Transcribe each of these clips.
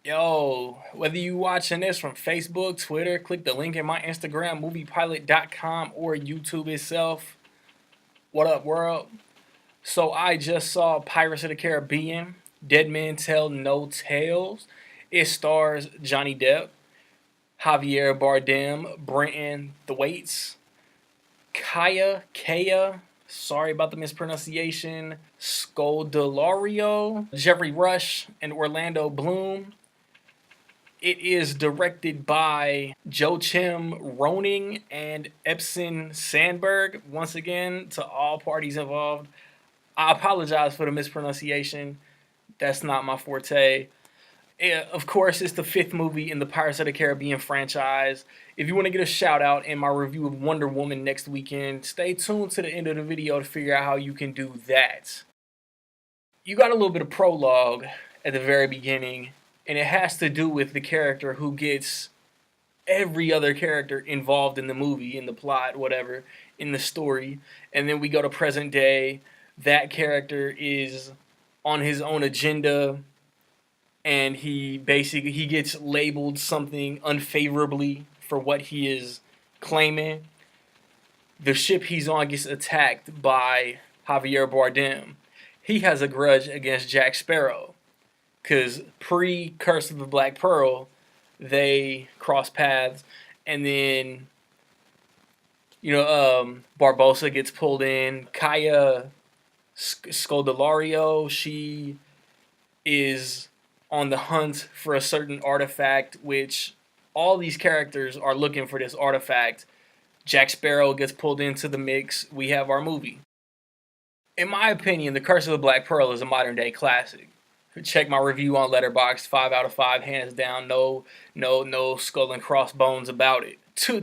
Yo, whether you watching this from Facebook, Twitter, click the link in my Instagram, moviepilot.com, or YouTube itself. What up, world? So I just saw Pirates of the Caribbean, Dead Men Tell No Tales. It stars Johnny Depp, Javier Bardem, Brenton Thwaites, Kaya, sorry about the mispronunciation, Scodelario, Jeffrey Rush, and Orlando Bloom. It is directed by Joachim Roning and Epson Sandberg. Once again, to all parties involved, I apologize for the mispronunciation. That's not my forte. Of course, it's the fifth movie in the Pirates of the Caribbean franchise. If you want to get a shout out in my review of Wonder Woman next weekend, stay tuned to the end of the video to figure out how you can do that. You got a little bit of prologue at the very beginning, and it has to do with the character who gets every other character involved in the movie, in the plot, whatever, in the story. And then we go to present day. That character is on his own agenda, and he gets labeled something unfavorably for what he is claiming. The ship he's on gets attacked by Javier Bardem. He has a grudge against Jack Sparrow, because pre-Curse of the Black Pearl, they cross paths, and then Barbossa gets pulled in. Kaya Scodelario, she is on the hunt for a certain artifact, which all these characters are looking for this artifact. Jack Sparrow gets pulled into the mix. We have our movie. In my opinion, The Curse of the Black Pearl is a modern day classic. Check my review on Letterboxd, 5 out of 5, hands down. No skull and crossbones about it. Two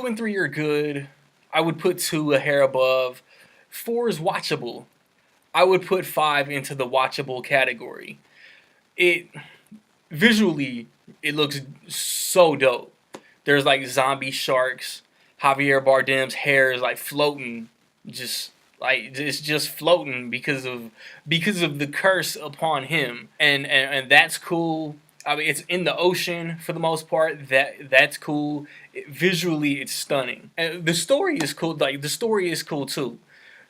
and 3 are good. I would put 2 a hair above. 4 is watchable. I would put 5 into the watchable category. Visually, it looks so dope. There's like zombie sharks. Javier Bardem's hair is like floating, it's just floating because of the curse upon him, and that's cool. I mean, it's in the ocean for the most part. That's cool. Visually, it's stunning. And the story is cool. Like, the story is cool too.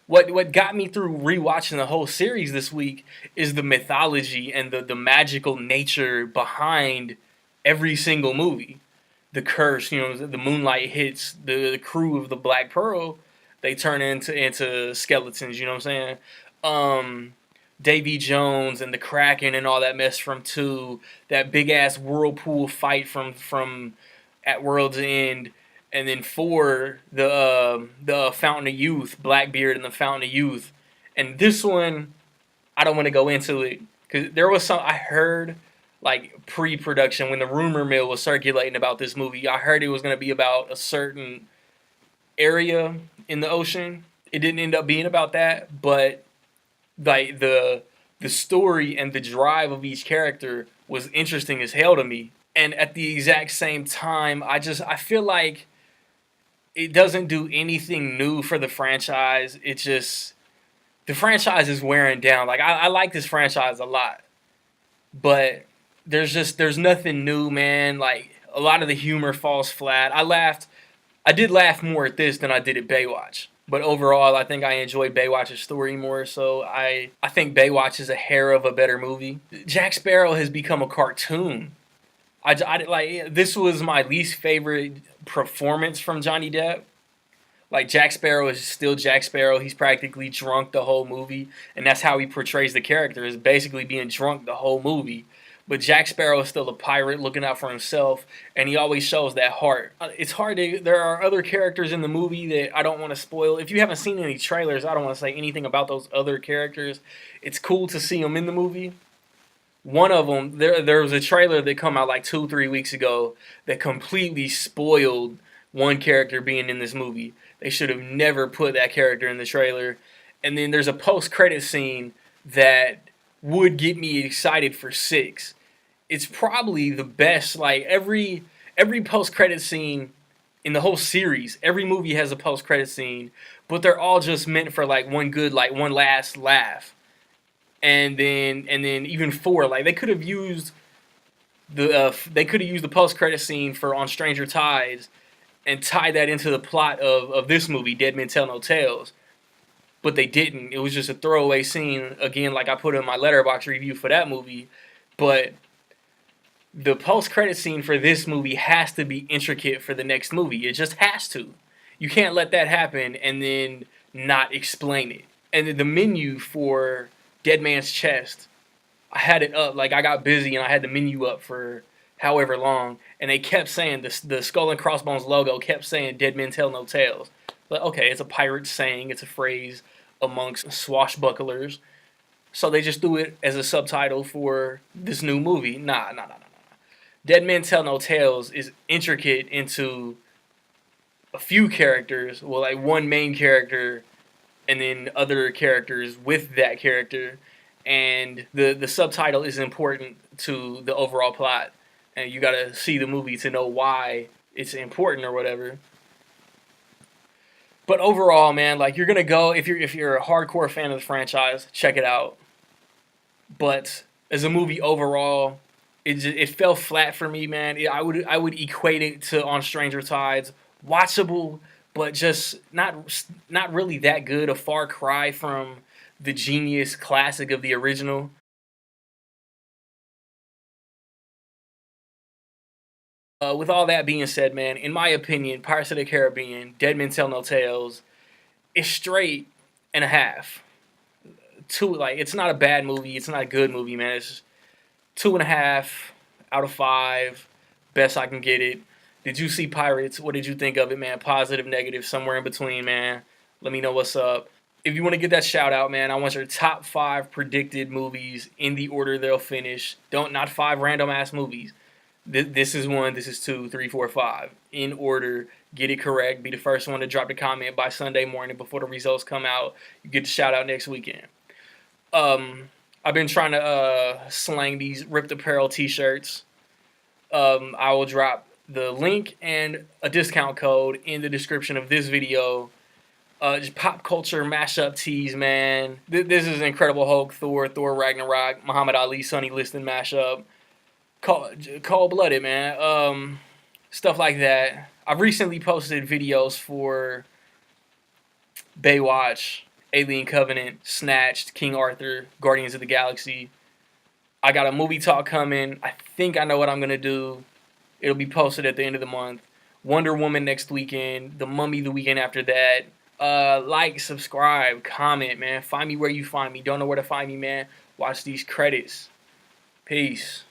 What got me through rewatching the whole series this week is the mythology and the magical nature behind every single movie. The curse, the moonlight hits the crew of the Black Pearl, they turn into skeletons, you know what I'm saying? Davy Jones and the Kraken and all that mess from 2, that big ass whirlpool fight from at World's End, and then 4, the Fountain of Youth, Blackbeard and the Fountain of Youth. And this one, I don't want to go into it, because there was some, I heard, like, pre-production, when the rumor mill was circulating about this movie, I heard it was going to be about a certain area in the ocean. It didn't end up being about that, but like the story and the drive of each character was interesting as hell to me. And at the exact same time, I feel like it doesn't do anything new for the franchise. It's just, the franchise is wearing down. Like, I like this franchise a lot, but there's nothing new, man. Like, a lot of the humor falls flat. I did laugh more at this than I did at Baywatch. But overall, I think I enjoyed Baywatch's story more, so I think Baywatch is a hair of a better movie. Jack Sparrow has become a cartoon. This was my least favorite performance from Johnny Depp. Like, Jack Sparrow is still Jack Sparrow. He's practically drunk the whole movie, and that's how he portrays the character, is basically being drunk the whole movie. But Jack Sparrow is still a pirate looking out for himself, and he always shows that heart. It's hard to... There are other characters in the movie that I don't want to spoil. If you haven't seen any trailers, I don't want to say anything about those other characters. It's cool to see them in the movie. One of them, there was a trailer that came out like 2-3 weeks ago that completely spoiled one character being in this movie. They should have never put that character in the trailer. And then there's a post-credit scene that would get me excited for 6. It's probably the best. Like, every post-credit scene in the whole series, every movie has a post-credit scene, but they're all just meant for like one last laugh. And then even 4, like, they could have used They could have used the post credit scene for On Stranger Tides and tie that into the plot of this movie, Dead Men Tell No Tales. But they didn't. It was just a throwaway scene. Again, like I put in my letterbox review for that movie. But the post credit scene for this movie has to be intricate for the next movie. It just has to. You can't let that happen and then not explain it. And the menu for Dead Man's Chest, I had it up. Like I got busy and I had the menu up for however long, and they kept saying the Skull and Crossbones logo kept saying "Dead Men Tell No Tales." But okay, it's a pirate saying. It's a phrase amongst swashbucklers. So they just threw it as a subtitle for this new movie. Nah. Dead Men Tell No Tales is intricate into a few characters. Well, like one main character, and then other characters with that character. And the subtitle is important to the overall plot. And you gotta see the movie to know why it's important or whatever. But overall, man, like you're gonna go if you're a hardcore fan of the franchise, check it out. But as a movie overall, it fell flat for me, man. I would equate it to On Stranger Tides, watchable, but just not really that good. A far cry from the genius classic of the original. With all that being said, man, in my opinion, Pirates of the Caribbean, Dead Men Tell No Tales, is straight and a half. Two, like it's not a bad movie. It's not a good movie, man. It's 2.5 out of 5. Best I can get it. Did you see Pirates? What did you think of it, man? Positive, negative, somewhere in between, man. Let me know what's up. If you want to get that shout out, man, I want your top 5 predicted movies in the order they'll finish. Not 5 random ass movies. This is 1, this is 2, 3, 4, 5. In order. Get it correct. Be the first one to drop the comment by Sunday morning before the results come out. You get the shout out next weekend. I've been trying to slang these Ripped Apparel t-shirts. I will drop the link and a discount code in the description of this video. Just pop culture mashup tees, man. This is Incredible Hulk, Thor Ragnarok, Muhammad Ali, Sonny Liston mashup. Cold-blooded, man. Stuff like that. I've recently posted videos for Baywatch, Alien Covenant, Snatched, King Arthur, Guardians of the Galaxy. I got a movie talk coming. I think I know what I'm going to do. It'll be posted at the end of the month. Wonder Woman next weekend. The Mummy the weekend after that. Like, subscribe, comment, man. Find me where you find me. Don't know where to find me, man. Watch these credits. Peace.